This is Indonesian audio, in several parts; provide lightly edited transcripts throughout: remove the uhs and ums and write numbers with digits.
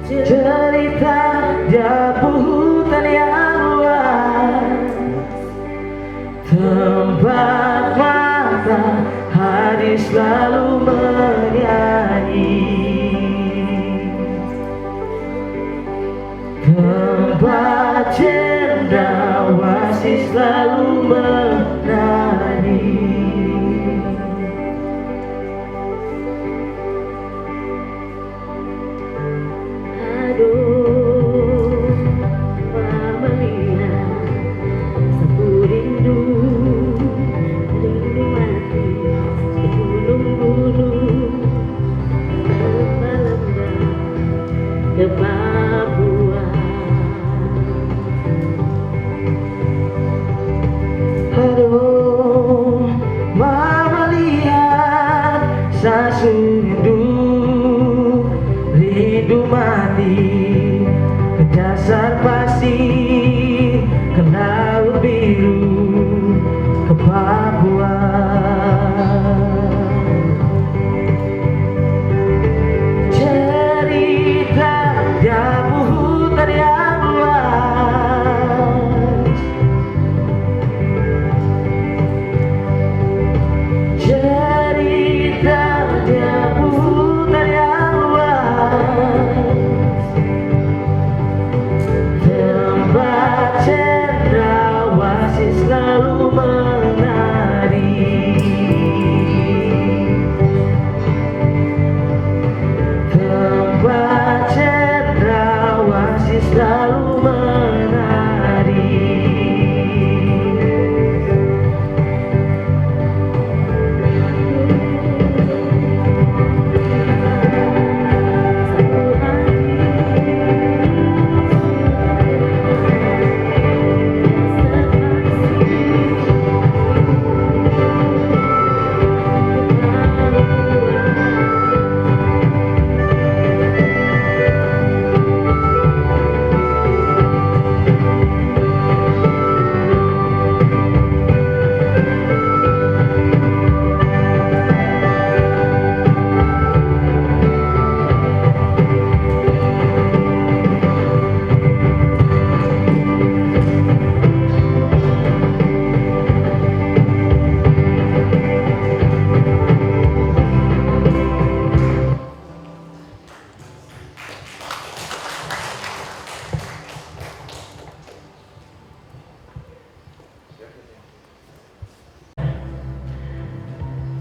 cerita debu hutan yang luas, tempat matahari selalu menyanyi, tempat cendrawasih selalu menari. Ke Papua. Aduh, mama lihat sasundu, rindu mati ke dasar pasir, ke laut biru, ke Papua. Debu hutan yang luas, cerita debu hutan yang luas, tempat cendrawasih selalu menari, tempat cendrawasih selalu menari.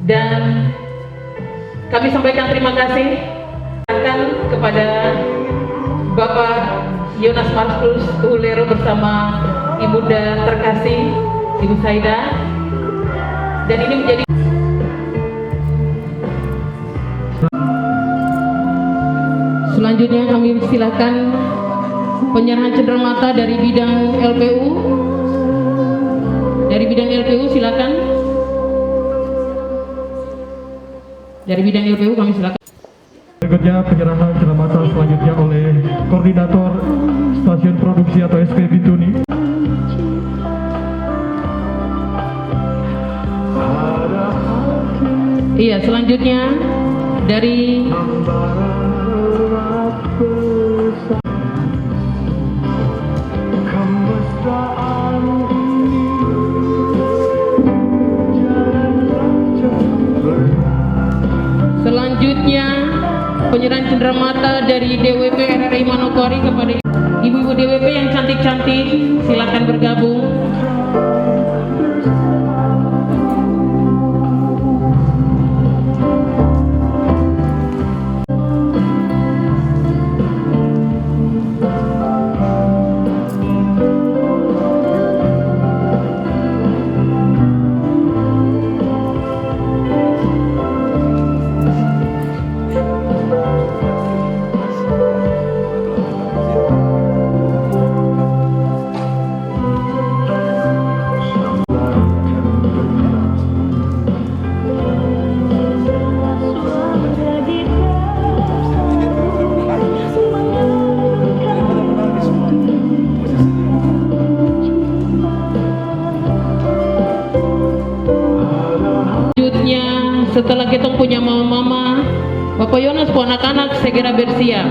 Dan kami sampaikan terima kasih kepada Bapak Yonas Markus Tuhulero bersama Ibunda terkasih Ibu Saida. Dan ini menjadi selanjutnya kami silakan penyerahan cenderamata dari bidang LPU. Dari bidang LPU silakan. Dari bidang LPU kami silakan. Berikutnya penyerahan cenderamata selanjutnya oleh Koordinator Stasiun Produksi atau SP Bintuni. Iya, selanjutnya dari penyerahan cenderamata dari DWP RRI Manokwari kepada ibu-ibu DWP yang cantik-cantik, silakan bergabung. Setelah kita punya mama-mama, Bapak Yonas, anak-anak segera bersiap.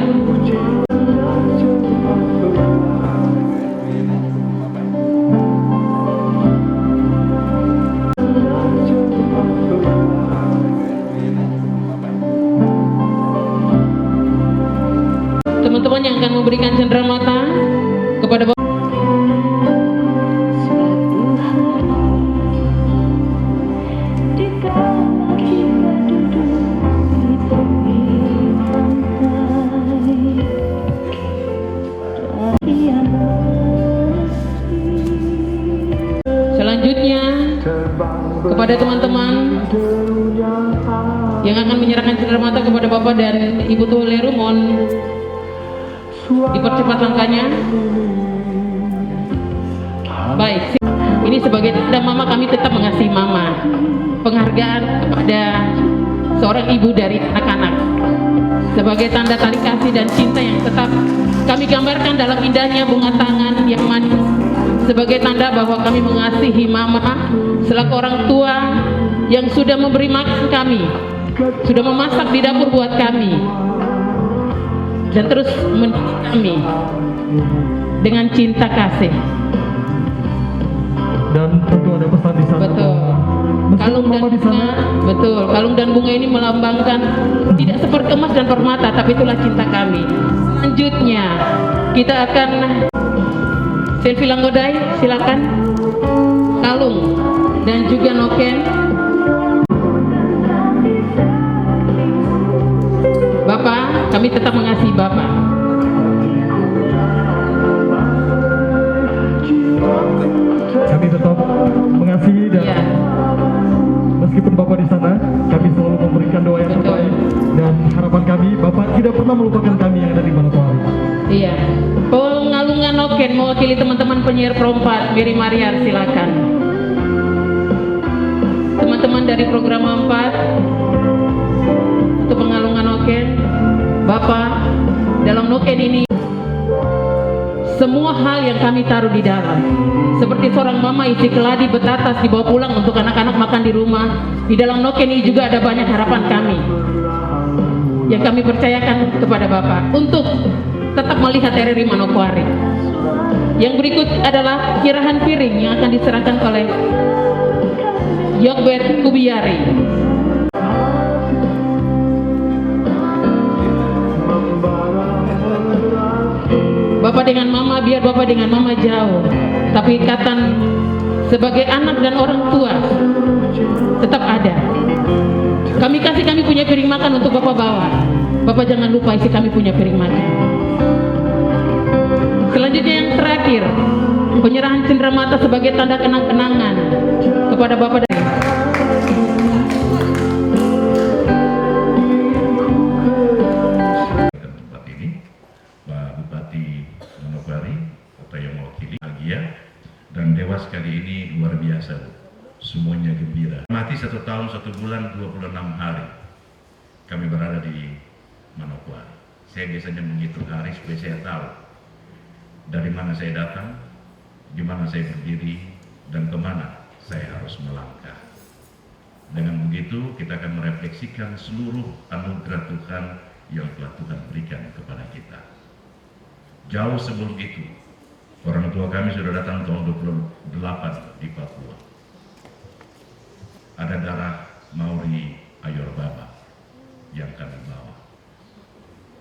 teman-teman yang akan memberikan cenderamata kepada Bapak. Selanjutnya kepada teman-teman yang akan menyerahkan cenderamata kepada Bapak dan Ibu Tuleru, mohon dipercepat langkahnya. Baik, ini sebagai tanda mama, kami tetap mengasihi mama. Penghargaan kepada seorang ibu dari anak-anak sebagai tanda tali kasih dan cinta yang tetap kami gambarkan dalam indahnya bunga tangan yang manis, sebagai tanda bahwa kami mengasihi mama selaku orang tua yang sudah memberi makan kami, sudah memasak di dapur buat kami, dan terus mendidik kami dengan cinta kasih. Dan tentu ada pesan di sana. Betul. Kalung dan bunga, betul. Kalung dan bunga ini melambangkan tidak seperti emas dan permata, tapi itulah cinta kami. Selanjutnya kita akan selfie langgodai, silakan. Kalung dan juga noken. Bapak, kami tetap mengasihi Bapak. Kami tetap mengasihi dan Iya. meskipun Bapak di sana, kami selalu memberikan doa yang Betul. terbaik, dan harapan kami Bapak tidak pernah melupakan kami yang ada di Manokwari. Iya. Pengalungan noken mewakili teman-teman penyiar Pro 4, Mary Mariar, silakan. Teman-teman dari program 4 untuk pengalungan noken. Bapak, dalam noken ini semua hal yang kami taruh di dalam, seperti seorang mama isi keladi betatas dibawa pulang untuk anak-anak makan di rumah. Di dalam noken ini juga ada banyak harapan kami yang kami percayakan kepada Bapak untuk tetap melihat RRI Manokwari. Yang berikut adalah kirahan piring yang akan diserahkan oleh Yogbert Kubiari. Bapak dengan mama, biar Bapak dengan mama jauh, tapi ikatan sebagai anak dan orang tua tetap ada. Kami kasih, kami punya piring makan untuk Bapak bawa. Bapak jangan lupa isi kami punya piring makan. Selanjutnya yang terakhir, penyerahan cenderamata sebagai tanda kenang-kenangan kepada Bapak dan tempat ini, Pak Bupati Manokwari, kota yang mewakili bahagia, dan Dewas kali ini luar biasa, semuanya gembira. Mati 1 tahun 1 bulan 26 hari kami berada di Manokwari. Saya biasanya menghitung hari supaya saya tahu dari mana saya datang, di mana saya berdiri, dan kemana saya harus melangkah. Dengan begitu kita akan merefleksikan seluruh anugerah Tuhan yang telah Tuhan berikan kepada kita. Jauh sebelum itu, orang tua kami sudah datang tahun 28 di Papua. Ada darah Maori Ayorbaba yang kami bawa.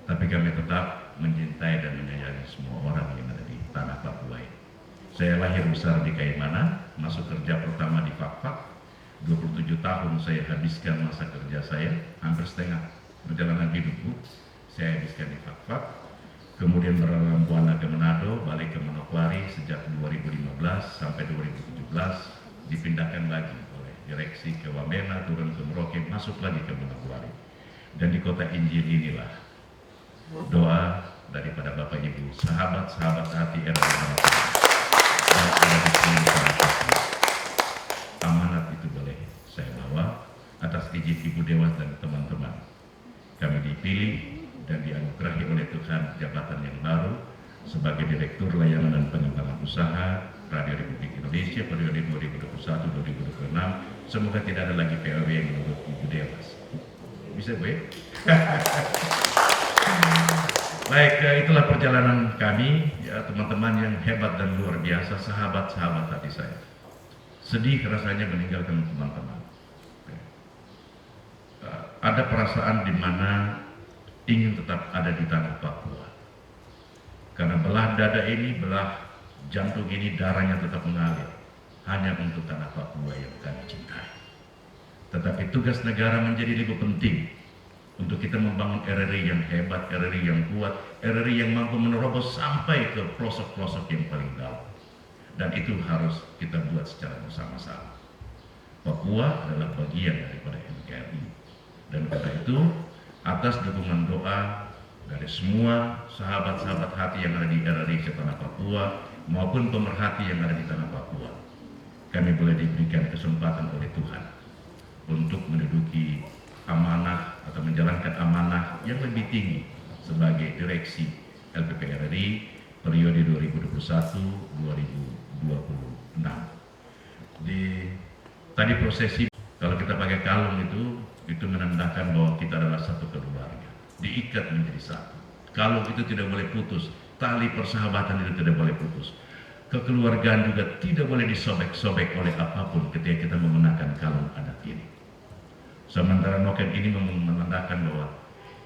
Tapi kami tetap mencintai dan menyayangi semua orang yang ada di tanah Papua ini. Saya lahir besar di Kaimana, masuk kerja pertama di Fakfak. 27 tahun saya habiskan masa kerja saya, hampir setengah perjalanan hidupku saya habiskan di Fakfak. Kemudian berlalang buana ke Manado, balik ke Manokwari sejak 2015 sampai 2017, dipindahkan lagi oleh direksi ke Wamena, turun ke Merauke, masuk lagi ke Manokwari. Dan di kota Injil inilah doa daripada Bapak Ibu, sahabat-sahabat hati RRI Manokwari. Amanat itu boleh saya bawa atas izin Ibu Dewas dan teman-teman. Kami dipilih dan dianugerahi oleh Tuhan jabatan yang baru sebagai Direktur Layanan dan Pengembangan Usaha Radio Republik Indonesia periode 2021-2026. Semoga tidak ada lagi PLW yang menurut Ibu Dewas. Bisa gue? Baik, itulah perjalanan kami, ya teman-teman yang hebat dan luar biasa, sahabat-sahabat hati saya. Sedih rasanya meninggalkan teman-teman. Ada perasaan di mana ingin tetap ada di tanah Papua. Karena belah dada ini, belah jantung ini, darahnya tetap mengalir hanya untuk tanah Papua yang kami cintai. Tetapi tugas negara menjadi lebih penting untuk kita membangun RRI yang hebat, RRI yang kuat, RRI yang mampu menerobos sampai ke pelosok-pelosok yang paling dalam. Dan itu harus kita buat secara bersama-sama. Papua adalah bagian daripada NKRI. Dan karena itu, atas dukungan doa dari semua sahabat-sahabat hati yang ada di RRI Tanah Papua maupun pemerhati yang ada di Tanah Papua, kami boleh diberikan kesempatan oleh Tuhan untuk menduduki amanah atau menjalankan amanah yang lebih tinggi sebagai direksi LPP RRI periode 2021-2026. Tadi prosesi, kalau kita pakai kalung itu menandakan bahwa kita adalah satu keluarga, diikat menjadi satu. Kalung itu tidak boleh putus, tali persahabatan itu tidak boleh putus. Kekeluargaan juga tidak boleh disobek-sobek oleh apapun ketika kita menggunakan kalung adat ini. Sementara noken ini menandakan bahwa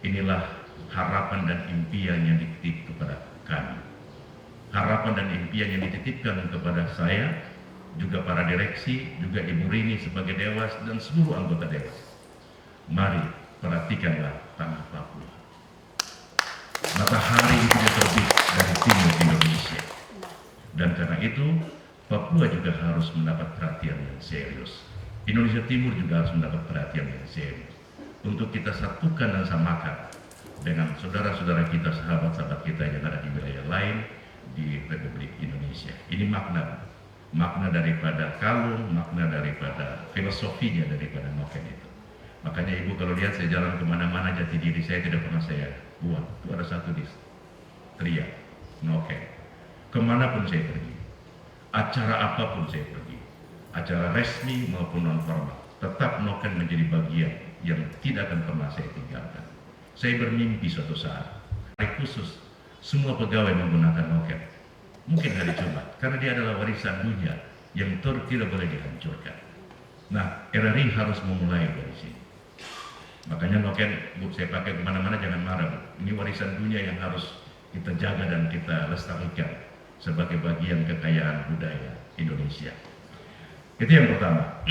inilah harapan dan impian yang dititip kepada kami. Harapan dan impian yang dititipkan kepada saya, juga para direksi, juga Ibu Rini sebagai Dewas dan seluruh anggota Dewas. Mari perhatikanlah tanah Papua. Matahari itu terbit dari timur Indonesia. Dan karena itu, Papua juga harus mendapat perhatian yang serius. Indonesia Timur juga harus mendapat perhatian yang serius. Untuk kita satukan dan samakan dengan saudara-saudara kita, sahabat-sahabat kita yang ada di wilayah lain di Republik Indonesia. Ini makna daripada kalung, makna daripada filosofinya daripada noken itu. Makanya Ibu kalau lihat saya jalan kemana-mana, jati diri saya tidak pernah saya buang. Itu ada satu di teriak, noken. Kemanapun saya pergi, acara apapun saya pergi, acara resmi maupun non formal, tetap noken menjadi bagian yang tidak akan pernah saya tinggalkan. Saya bermimpi suatu saat hari khusus semua pegawai menggunakan noken. Mungkin hari Jumat, karena dia adalah warisan dunia yang tidak boleh dihancurkan. Nah, RRI harus memulai dari sini. Makanya noken Bu, saya pakai kemana-mana jangan marah Bu. Ini warisan dunia yang harus kita jaga dan kita lestarikan sebagai bagian kekayaan budaya Indonesia. Itu yang pertama.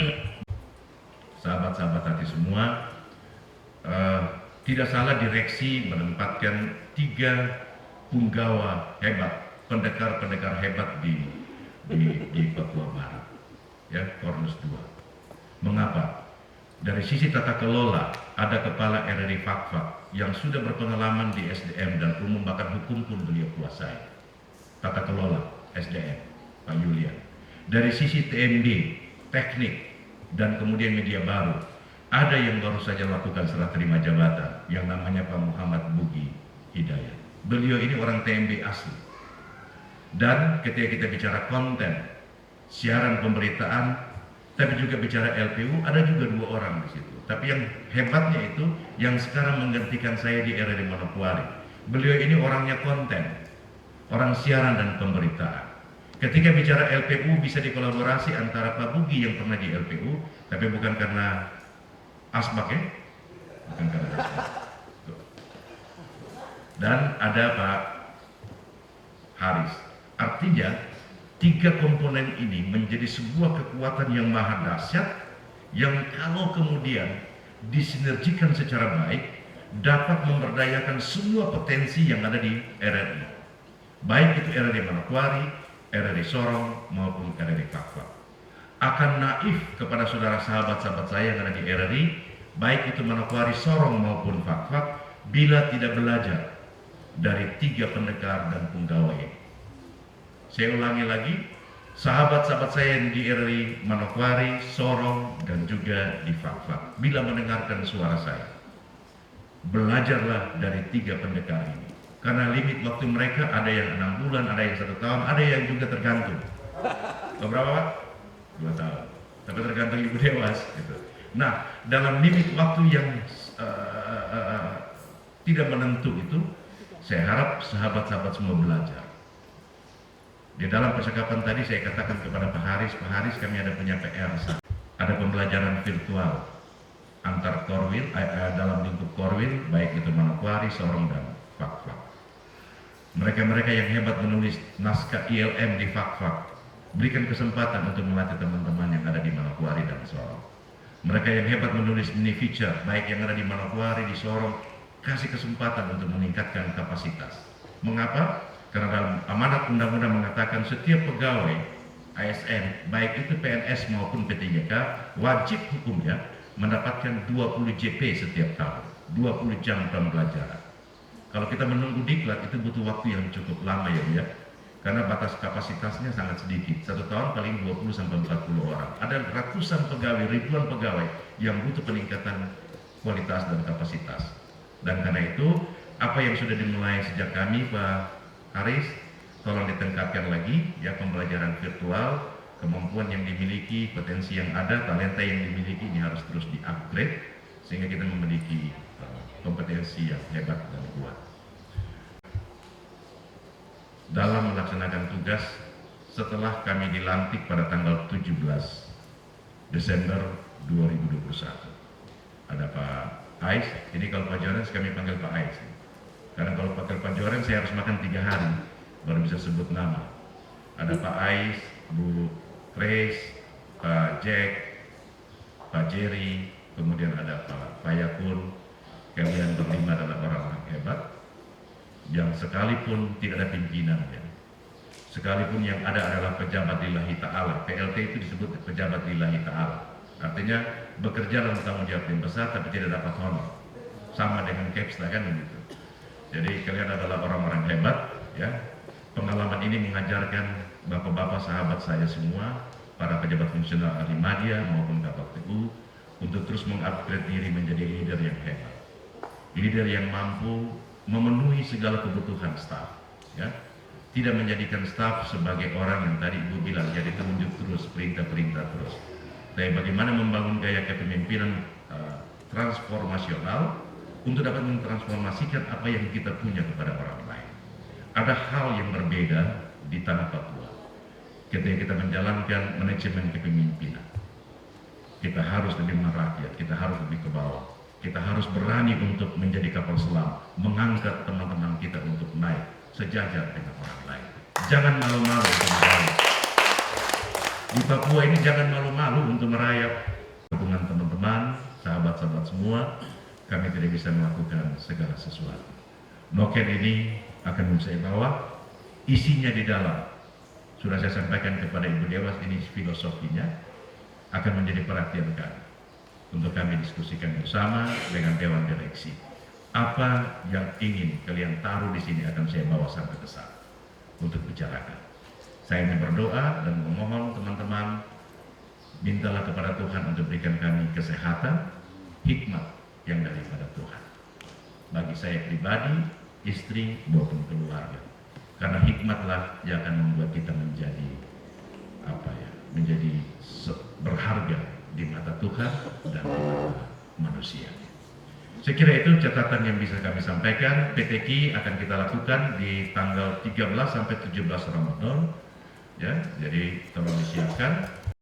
Sahabat-sahabat hati semua, tidak salah direksi menempatkan 3 punggawa hebat, pendekar-pendekar hebat di Papua Barat, ya, Kornus II. Mengapa? Dari sisi tata kelola, ada kepala RRI Fakfak yang sudah berpengalaman di SDM dan umum bahkan hukum pun beliau kuasai. Tata kelola SDM, Pak Yulian. Dari sisi TMD, teknik, dan kemudian media baru, ada yang baru saja lakukan serah terima jabatan yang namanya Pak Muhammad Bugi Hidayat. Beliau ini orang TMB asli. Dan ketika kita bicara konten, siaran pemberitaan, tapi juga bicara LPU, ada juga 2 orang di situ. Tapi yang hebatnya itu, yang sekarang menggantikan saya di RRI Manokwari. Beliau ini orangnya konten, orang siaran dan pemberitaan. Ketika bicara LPU bisa dikolaborasi antara Pak Bugi yang pernah di LPU, tapi bukan karena asbak ya, bukan karena asbak. Dan ada Pak Haris. Artinya 3 komponen ini menjadi sebuah kekuatan yang maha dahsyat yang kalau kemudian disinergikan secara baik dapat memberdayakan semua potensi yang ada di RRI. Baik itu RRI Manokwari, RRI Sorong maupun RRI Fakfak. Akan naif kepada saudara sahabat-sahabat saya yang ada di RRI, baik itu Manokwari, Sorong maupun Fakfak, bila tidak belajar dari 3 pendekar dan punggawa. Saya ulangi lagi, sahabat-sahabat saya yang di RRI Manokwari, Sorong, dan juga di Fakfak, bila mendengarkan suara saya, belajarlah dari 3 pendekar ini. Karena limit waktu mereka ada yang 6 bulan, ada yang 1 tahun, ada yang juga tergantung. Berapa Pak? 2 tahun. Tapi tergantung Ibu Dewas. Gitu. Nah, dalam limit waktu yang tidak menentu itu, saya harap sahabat-sahabat semua belajar. Di dalam percakapan tadi saya katakan kepada Pak Haris kami ada punya PR. Ada pembelajaran virtual antar Korwil, dalam lingkup Korwil, baik itu Manokwari, Sorong, dan Fakfak. Mereka-mereka yang hebat menulis naskah ILM di Fak-Fak, berikan kesempatan untuk melatih teman-teman yang ada di Manokwari dan Sorong. Mereka yang hebat menulis mini feature, baik yang ada di Manokwari, di Sorong, kasih kesempatan untuk meningkatkan kapasitas. Mengapa? Karena dalam amanat undang-undang mengatakan setiap pegawai ASN, baik itu PNS maupun P3K, wajib hukumnya mendapatkan 20 JP setiap tahun, 20 jam pembelajaran. Kalau kita menunggu diklat itu butuh waktu yang cukup lama ya, karena batas kapasitasnya sangat sedikit. 1 tahun paling 20-40 orang. Ada ratusan pegawai, ribuan pegawai yang butuh peningkatan kualitas dan kapasitas. Dan karena itu, apa yang sudah dimulai sejak kami, Pak Haris, tolong ditingkatkan lagi, ya, pembelajaran virtual, kemampuan yang dimiliki, potensi yang ada, talenta yang dimiliki ini harus terus di-upgrade sehingga kita memiliki kompetensi yang hebat dan kuat. Dalam melaksanakan tugas setelah kami dilantik pada tanggal 17 Desember 2021, ada Pak Ais. Ini kalau Pak Joren kami panggil Pak Ais, karena kalau panggil Pak Joren saya harus makan 3 hari baru bisa sebut nama. Ada Pak Ais, Bu Trace, Pak Jack, Pak Jerry, kemudian ada Pak Yakun. Kalian berlima adalah orang-orang hebat yang sekalipun tidak ada pimpinan, ya, sekalipun yang ada adalah pejabat lillahi ta'ala. PLT itu disebut pejabat lillahi ta'ala, artinya bekerja dalam tanggung jawab yang besar tapi tidak dapat honor, sama dengan Kepsta kan begitu. Jadi kalian adalah orang-orang hebat, ya. Pengalaman ini mengajarkan bapak-bapak sahabat saya semua, para pejabat fungsional Alimadya maupun KPU, untuk terus mengupgrade diri menjadi leader yang hebat, leader yang mampu memenuhi segala kebutuhan staf, ya. Tidak menjadikan staf sebagai orang yang tadi Ibu bilang jadi tunjuk terus, perintah-perintah terus, tapi bagaimana membangun gaya kepemimpinan transformasional untuk dapat mentransformasikan apa yang kita punya kepada orang lain. Ada hal yang berbeda di tanah Papua ketika kita menjalankan manajemen kepemimpinan. Kita harus lebih merakyat, kita harus lebih ke bawah, kita harus berani untuk menjadi kapal selam, mengangkat teman-teman kita untuk naik sejajar dengan orang lain. Jangan malu-malu untuk merayap. Di Papua ini jangan malu-malu untuk merayap. Dukungan teman-teman, sahabat-sahabat semua, kami tidak bisa melakukan segala sesuatu. Noken ini akan saya bawa, isinya di dalam sudah saya sampaikan kepada Ibu Dewas, ini filosofinya akan menjadi perhatian kami untuk kami diskusikan bersama dengan Dewan Direksi. Apa yang ingin kalian taruh di sini akan saya bawa sampai ke sana untuk bicarakan. Saya ingin berdoa dan memohon teman-teman, mintalah kepada Tuhan untuk berikan kami kesehatan, hikmat yang daripada Tuhan. Bagi saya pribadi, istri maupun keluarga, karena hikmatlah yang akan membuat kita menjadi menjadi berharga di mata Tuhan dan di mata manusia. Saya kira itu catatan yang bisa kami sampaikan. PTQ akan kita lakukan di tanggal 13 sampai 17 Ramadan, ya. Jadi tolong disiapkan.